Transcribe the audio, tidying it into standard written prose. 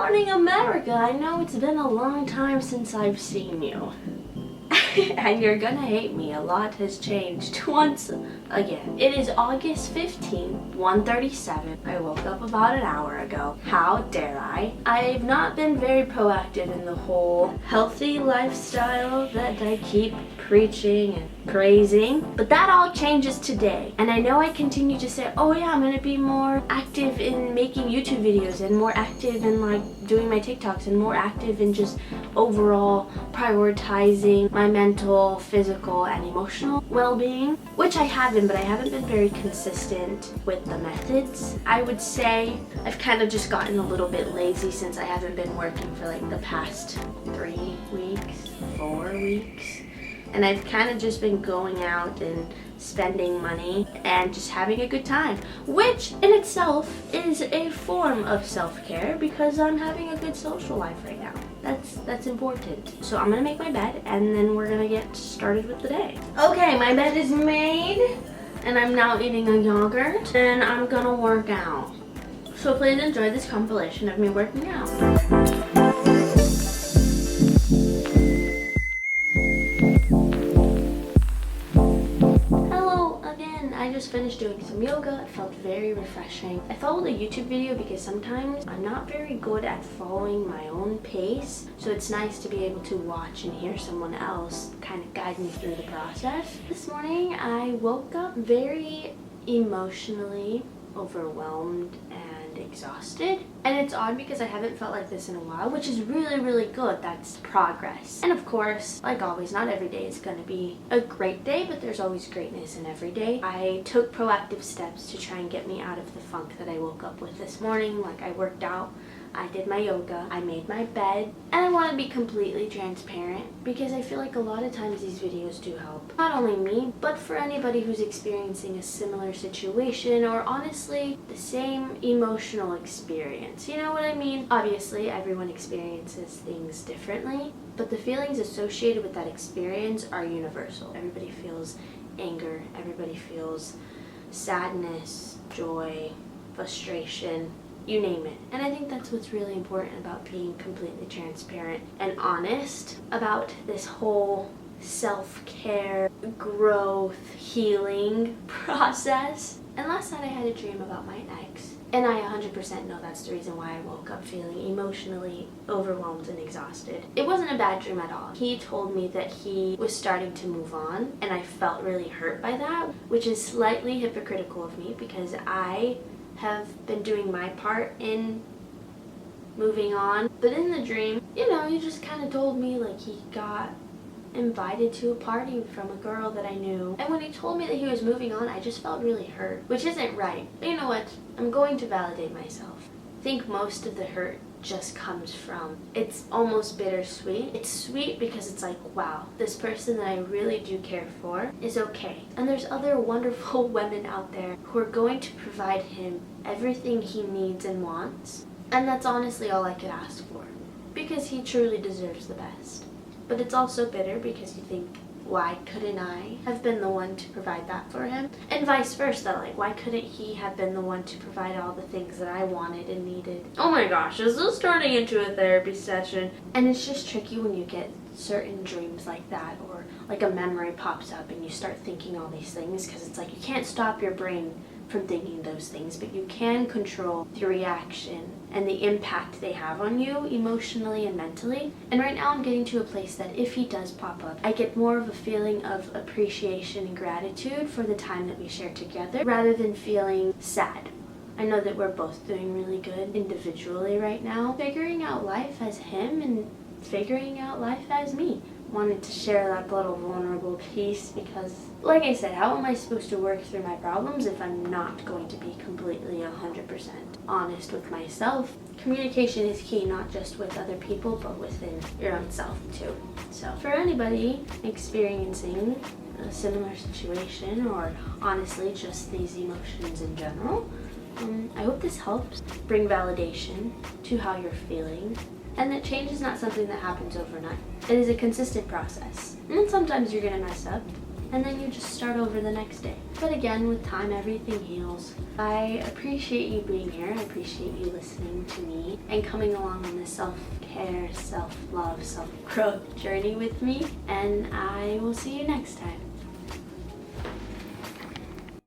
morning, America! I know it's been a long time since I've seen you. And you're gonna hate me. A lot has changed once again. It is August 15th, 1:37. I woke up about an hour ago. How dare I? I've not been very proactive in the whole healthy lifestyle that I keep preaching and praising, but that all changes today. And I know I continue to say, oh yeah, I'm gonna be more active in making YouTube videos and more active in like doing my TikToks and more active in just overall prioritizing my mental, physical, and emotional well-being, which I have been, but I haven't been very consistent with the methods. I would say I've kind of just gotten a little bit lazy since I haven't been working for like the past 3 weeks, 4 weeks. And I've kind of just been going out and spending money and just having a good time, which in itself is a form of self-care because I'm having a good social life right now. That's important. So I'm gonna make my bed and then we're gonna get started with the day. Okay, my bed is made and I'm now eating a yogurt and I'm gonna work out. So please enjoy this compilation of me working out. I just finished doing some yoga. It felt very refreshing. I followed a YouTube video because sometimes I'm not very good at following my own pace. So it's nice to be able to watch and hear someone else kind of guide me through the process. This morning I woke up very emotionally overwhelmed and exhausted. And it's odd because I haven't felt like this in a while, which is really, really good. That's progress. And of course, like always, not every day is going to be a great day, but there's always greatness in every day. I took proactive steps to try and get me out of the funk that I woke up with this morning. Like I worked out, I did my yoga, I made my bed, and I want to be completely transparent because I feel like a lot of times these videos do help. Not only me, but for anybody who's experiencing a similar situation or honestly the same emotional experience. You know what I mean? Obviously, everyone experiences things differently, but the feelings associated with that experience are universal. Everybody feels anger, everybody feels sadness, joy, frustration, you name it. And I think that's what's really important about being completely transparent and honest about this whole self-care, growth, healing process. And last night I had a dream about my ex. And I 100% know that's the reason why I woke up feeling emotionally overwhelmed and exhausted. It wasn't a bad dream at all. He told me that he was starting to move on, and I felt really hurt by that, which is slightly hypocritical of me because I have been doing my part in moving on. But in the dream, you know, he just kind of told me like he got invited to a party from a girl that I knew. And when he told me that he was moving on, I just felt really hurt, which isn't right. But you know what? I'm going to validate myself. I think most of the hurt just comes from, it's almost bittersweet. It's sweet because it's like, wow, this person that I really do care for is okay. And there's other wonderful women out there who are going to provide him everything he needs and wants. And that's honestly all I could ask for, because he truly deserves the best. But it's also bitter because you think, why couldn't I have been the one to provide that for him? And vice versa, like why couldn't he have been the one to provide all the things that I wanted and needed? Oh my gosh, is this turning into a therapy session? And it's just tricky when you get certain dreams like that, or like a memory pops up and you start thinking all these things, because it's like you can't stop your brain from thinking those things, but you can control the reaction and the impact they have on you emotionally and mentally. And right now I'm getting to a place that if he does pop up, I get more of a feeling of appreciation and gratitude for the time that we share together rather than feeling sad. I know that we're both doing really good individually right now, figuring out life as him and figuring out life as me. Wanted to share that little vulnerable piece because, like I said, how am I supposed to work through my problems if I'm not going to be completely 100% honest with myself? Communication is key, not just with other people, but within your own self too. So for anybody experiencing a similar situation, or honestly just these emotions in general, I hope this helps bring validation to how you're feeling, and that change is not something that happens overnight. It is a consistent process. And then sometimes you're gonna mess up, and then you just start over the next day. But again, with time, everything heals. I appreciate you being here. I appreciate you listening to me and coming along on this self-care, self-love, self-growth journey with me. And I will see you next time.